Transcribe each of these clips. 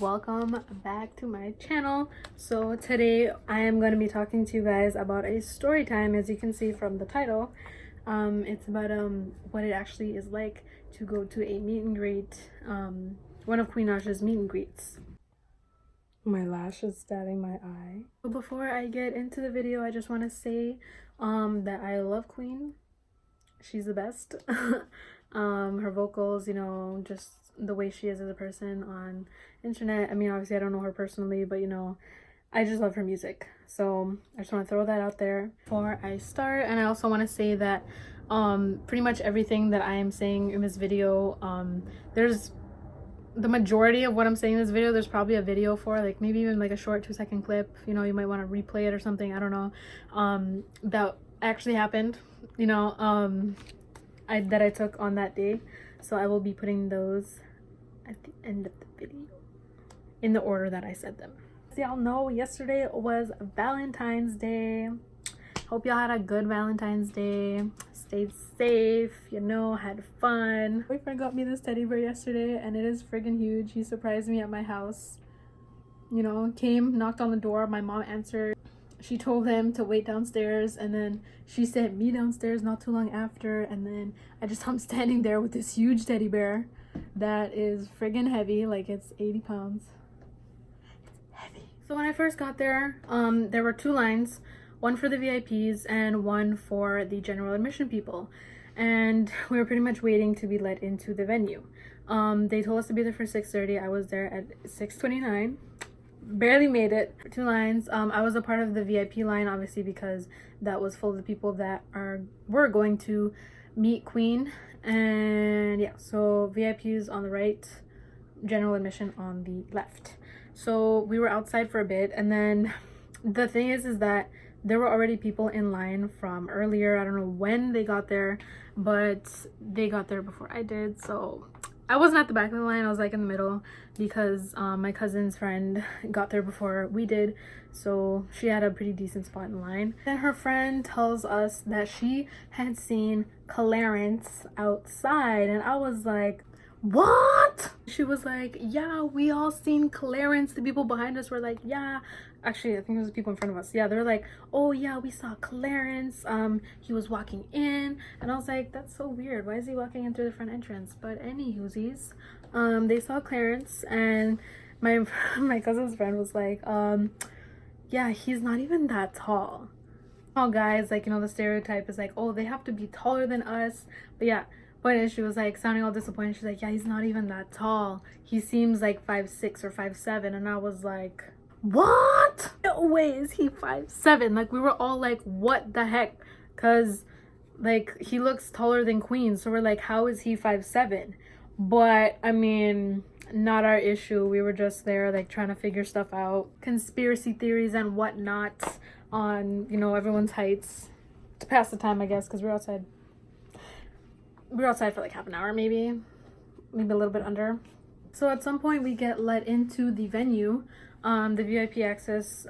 welcome back to my channel. So today I am going to be talking to you guys about a story time. As you can see from the title, it's about what it actually is like to go to a meet and greet, one of Queen Naija's meet and greets. My lash is stabbing my eye. But before I get into the video, I just want to say that I love Queen. She's the best. Her vocals, you know, just the way she is as a person on internet. I mean, obviously I don't know her personally, but you know, I just love her music. So I just want to throw that out there before I start. And I also want to say that pretty much everything that I am saying in this video, there's the majority of what I'm saying in this video, there's probably a video for, like maybe even like a short 2-second clip, you know, you might want to replay it or something, I don't know, that actually happened, you know, that I took on that day. So I will be putting those at the end of the video in the order that I said them. As y'all know, yesterday was Valentine's Day. Hope y'all had a good Valentine's Day. Stayed safe, you know, had fun. My boyfriend got me this teddy bear yesterday and it is friggin' huge. He surprised me at my house. You know, came, knocked on the door, my mom answered. She told him to wait downstairs, and then she sent me downstairs not too long after, and then I just am standing there with this huge teddy bear that is friggin' heavy, like it's 80 pounds. It's heavy. So when I first got there, there were 2 lines, one for the VIPs and one for the general admission people, and we were pretty much waiting to be let into the venue. They told us to be there for 6:30. I was there at 6:29. Barely made it. 2 lines. I was a part of the VIP line, obviously, because that was full of the people that were going to meet Queen. And yeah, so VIPs on the right, general admission on the left. So we were outside for a bit, and then the thing is that there were already people in line from earlier. I don't know when they got there, but they got there before I did. So I wasn't at the back of the line, I was like in the middle, because my cousin's friend got there before we did, so she had a pretty decent spot in line. Then her friend tells us that she had seen Clarence outside, and I was like, what? She was like, yeah, we all seen Clarence. The people behind us were like, yeah. Actually, I think it was the people in front of us. Yeah, they were like, oh yeah, we saw Clarence. He was walking in. And I was like, that's so weird. Why is he walking in through the front entrance? But anywhoosies, they saw Clarence, and my cousin's friend was like, yeah, he's not even that tall. All guys, like, you know, the stereotype is like, oh, they have to be taller than us. But yeah, but she was like sounding all disappointed. She's like, yeah, he's not even that tall. He seems like 5'6" or 5'7", and I was like, what? No way is he 5'7". Like, we were all like, what the heck? Because like, he looks taller than Queen, so we're like, how is he 5'7"? But I mean, not our issue. We were just there like trying to figure stuff out, conspiracy theories and whatnot on, you know, everyone's heights to pass the time, I guess, because we were outside for like half an hour, maybe a little bit under. So at some point we get let into the venue, the VIP access.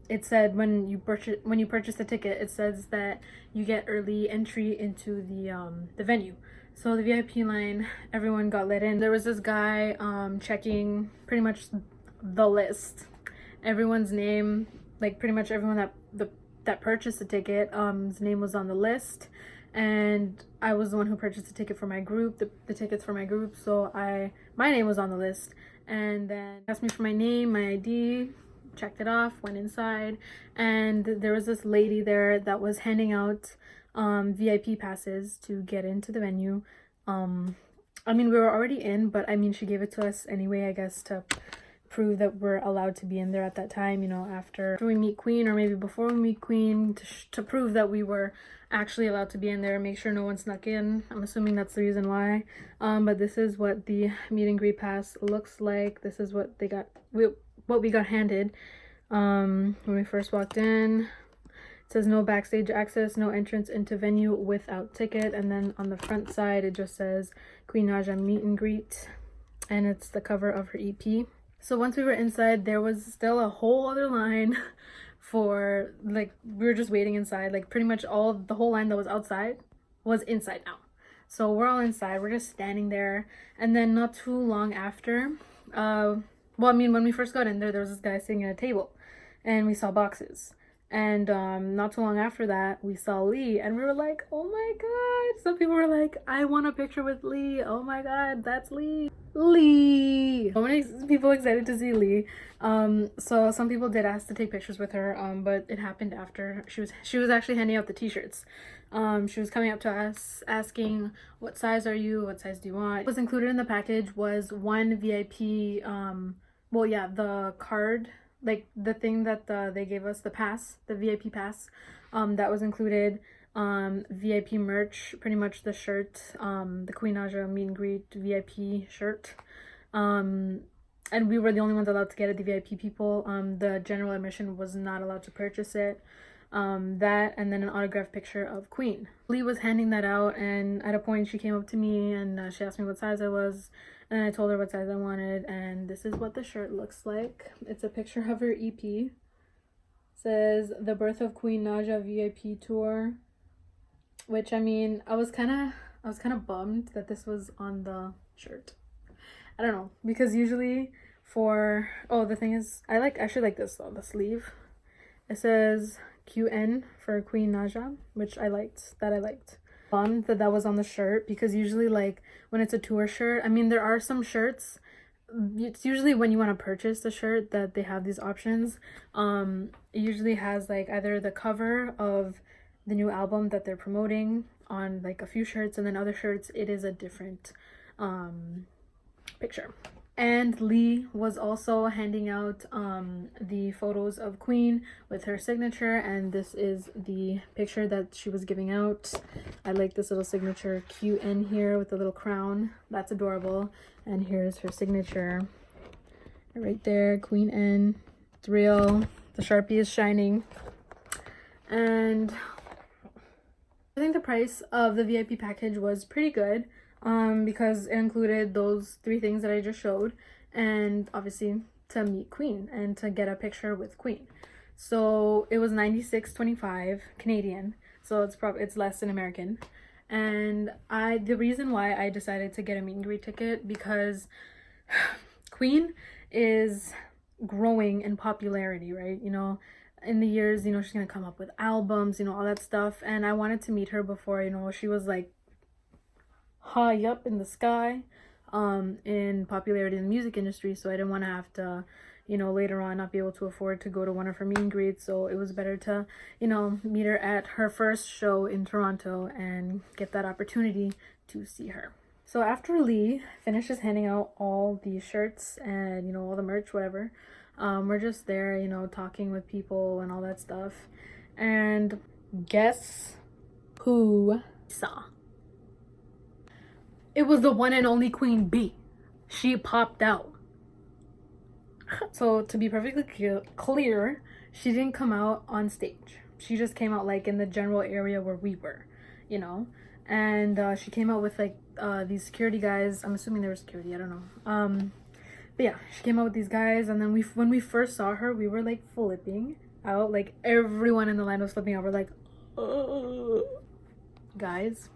It said when you purchase the ticket, it says that you get early entry into the venue. So the VIP line, everyone got let in. There was this guy checking pretty much the list, everyone's name, like pretty much everyone that purchased the ticket, his name was on the list. And I was the one who purchased the ticket for my group, the tickets for my group, so my name was on the list. And then asked me for my name, my ID, checked it off, went inside, and there was this lady there that was handing out VIP passes to get into the venue. I mean, we were already in, but I mean, she gave it to us anyway, I guess, to prove that we're allowed to be in there at that time, you know, after we meet Queen, or maybe before we meet Queen, to prove that we were actually allowed to be in there, make sure no one snuck in. I'm assuming that's the reason why. But this is what the meet and greet pass looks like. This is what what we got handed when we first walked in. It says no backstage access, no entrance into venue without ticket. And then on the front side it just says Queen Naija meet and greet, and it's the cover of her EP. So once we were inside, there was still a whole other line for, like, we were just waiting inside. Like, pretty much the whole line that was outside was inside now. So we're all inside, we're just standing there. And then not too long after, Well, I mean, when we first got in there, there was this guy sitting at a table, and we saw boxes. And not too long after that, we saw Lee, and we were like, "Oh my god!" Some people were like, "I want a picture with Lee. Oh my god, that's Lee." Lee. So many people excited to see Lee. So some people did ask to take pictures with her. But it happened after she was actually handing out the t-shirts. She was coming up to us asking, "What size are you? What size do you want?" What was included in the package was one VIP. Well, yeah, the card, like the thing that they gave us, the pass, the VIP pass, that was included. VIP merch, pretty much the shirt, the Queen Naija meet and greet VIP shirt. And we were the only ones allowed to get it, the VIP people. The general admission was not allowed to purchase it. That, and then an autographed picture of Queen. Lee was handing that out, and at a point she came up to me and she asked me what size I was, and I told her what size I wanted, and this is what the shirt looks like. It's a picture of her EP. It says The Birth of Queen Naija VIP Tour, which, I mean, I was kind of bummed that this was on the shirt. I don't know, because usually for, oh, the thing is, I actually like this though, the sleeve. It says QN for Queen Naija, which I liked. Bummed that was on the shirt, because usually, like, when it's a tour shirt, I mean, there are some shirts, it's usually when you want to purchase the shirt that they have these options. It usually has like either the cover of the new album that they're promoting on like a few shirts, and then other shirts it is a different picture. And Lee was also handing out the photos of Queen with her signature, and this is the picture that she was giving out. I like this little signature QN here with the little crown. That's adorable. And here's her signature right there, Queen N. It's real. The Sharpie is shining. And I think the price of the VIP package was pretty good. Because it included those 3 things that I just showed, and obviously to meet Queen and to get a picture with Queen. So it was $96.25 Canadian, so it's less than American. And the reason why I decided to get a meet and greet ticket, because Queen is growing in popularity, right? You know, in the years, you know, she's gonna come up with albums, you know, all that stuff, and I wanted to meet her before, you know, she was like high up in the sky in popularity in the music industry. So I didn't want to have to, you know, later on not be able to afford to go to one of her meet and greets. So it was better to, you know, meet her at her first show in Toronto and get that opportunity to see her. So after Lee finishes handing out all the shirts and, you know, all the merch, whatever, we're just there, you know, talking with people and all that stuff. And guess who saw? It was the one and only Queen B. She popped out. So to be perfectly clear, she didn't come out on stage. She just came out like in the general area where we were, you know. And she came out with like these security guys. I'm assuming they were security, I don't know. But yeah, she came out with these guys, and then when we first saw her, we were like flipping out. Like everyone in the line was flipping out. We're like, oh. Guys,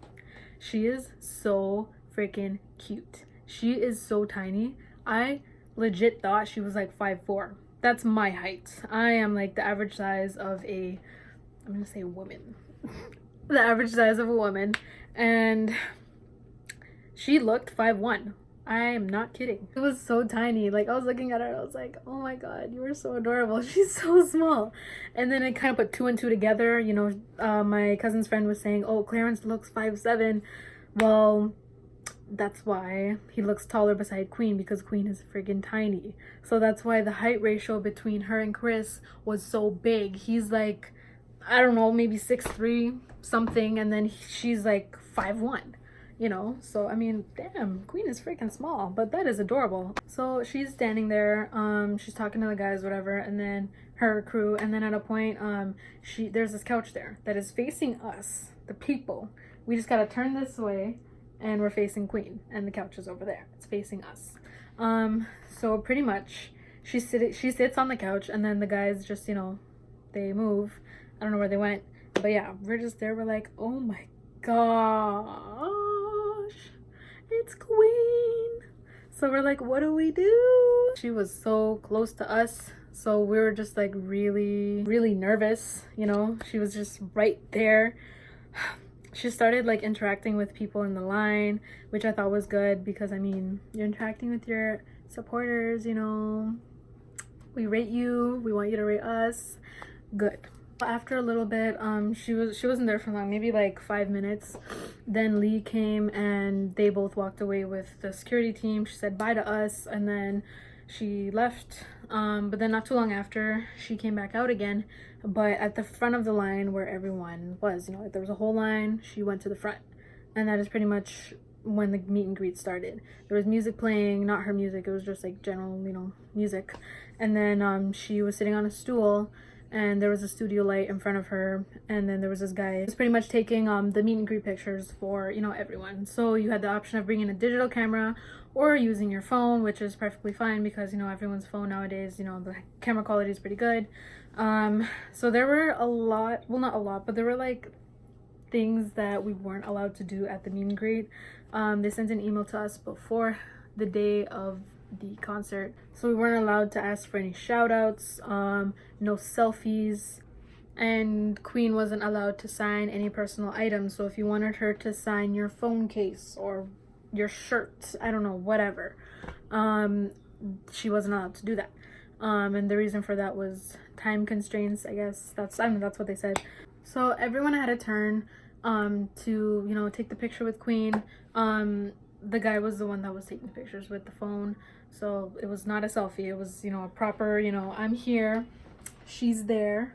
she is so freaking cute. She is so tiny. I legit thought she was like 5'4". That's my height. I am like the average size of I'm gonna say woman. The average size of a woman, and she looked 5'1". I am not kidding. It was so tiny. Like, I was looking at her and I was like, oh my god, you are so adorable. She's so small. And then I kind of put 2 and 2 together. You know, my cousin's friend was saying, oh, Clarence looks 5'7". Well, that's why he looks taller beside Queen, because Queen is friggin' tiny. So that's why the height ratio between her and Chris was so big. He's like, I don't know, maybe 6'3" something, and then she's like 5'1", you know. So I mean, damn, Queen is freaking small, but that is adorable. So she's standing there, she's talking to the guys, whatever, and then her crew, and then at a point there's this couch there that is facing us, the people. We just gotta turn this way and we're facing Queen, and the couch is over there. It's facing us. So pretty much she sits on the couch, and then the guys just, you know, they move. I don't know where they went, but yeah, we're just there. We're like, oh my gosh, it's Queen. So we're like, what do we do? She was so close to us, so we were just like really nervous, you know. She was just right there. She started like interacting with people in the line, which I thought was good, because I mean, you're interacting with your supporters, you know. We rate you, we want you to rate us. Good. After a little bit, she wasn't there for long, maybe like 5 minutes. Then Lee came and they both walked away with the security team. She said bye to us and then she left. But then not too long after, she came back out again, but at the front of the line where everyone was, you know, like there was a whole line. She went to the front, and that is pretty much when the meet and greet started. There was music playing, not her music, it was just like general, you know, music. And then she was sitting on a stool, and there was a studio light in front of her, and then there was this guy who was pretty much taking the meet and greet pictures for, you know, everyone. So you had the option of bringing a digital camera or using your phone, which is perfectly fine because, you know, everyone's phone nowadays, you know, the camera quality is pretty good. So there were a lot, well, not a lot, but there were like things that we weren't allowed to do at the meet and greet. They sent an email to us before the day of the concert, so we weren't allowed to ask for any shout outs, no selfies, and Queen wasn't allowed to sign any personal items. So if you wanted her to sign your phone case or your shirt, I don't know, whatever, she wasn't allowed to do that. And the reason for that was time constraints, I guess. I mean, that's what they said. So everyone had a turn to, you know, take the picture with Queen. The guy was the one that was taking pictures with the phone, so it was not a selfie. It was, you know, a proper, you know, I'm here, she's there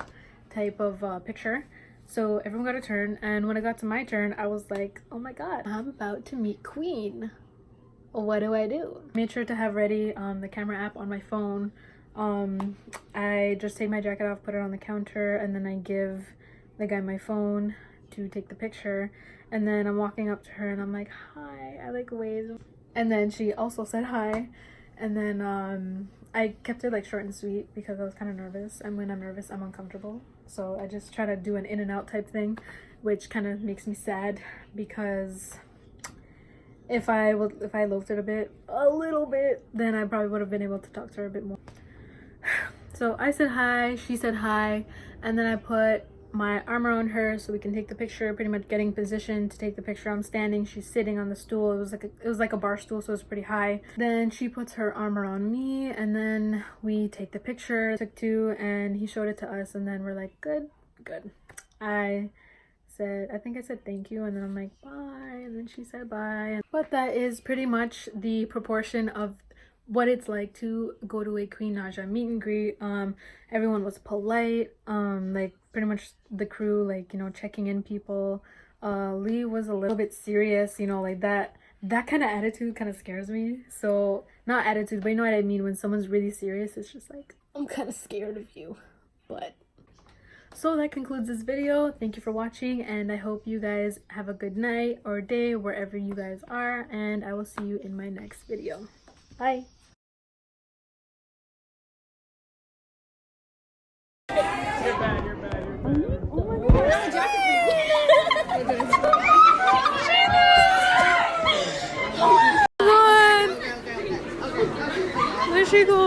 type of picture. So everyone got a turn, and when it got to my turn, I was like, oh my god, I'm about to meet Queen. What do I do? Made sure to have ready the camera app on my phone. I just take my jacket off, put it on the counter, and then I give the guy my phone to take the picture. And then I'm walking up to her and I'm like, hi, I like waved, and then she also said hi. And then I kept it like short and sweet because I was kind of nervous, and when I'm nervous I'm uncomfortable, so I just try to do an in and out type thing, which kind of makes me sad, because if I loafed it a little bit, then I probably would have been able to talk to her a bit more. So I said hi, she said hi, and then I put my arm around her so we can take the picture, pretty much getting positioned to take the picture. I'm standing, she's sitting on the stool. It was like a bar stool, so it was pretty high. Then she puts her arm around me, and then we take the picture. Took two, and he showed it to us, and then we're like, good. I think I said thank you, and then I'm like, bye, and then she said bye. But that is pretty much the proportion of what it's like to go to a Queen Naija meet and greet. Everyone was polite, like pretty much the crew, like, you know, checking in people. Lee was a little bit serious, you know, like that kind of attitude kind of scares me. So not attitude, but you know what I mean, when someone's really serious, it's just like, I'm kind of scared of you. But so that concludes this video. Thank you for watching, and I hope you guys have a good night or day wherever you guys are, and I will see you in my next video. Bye. You're bad. Oh my god. Come on. Where's she going?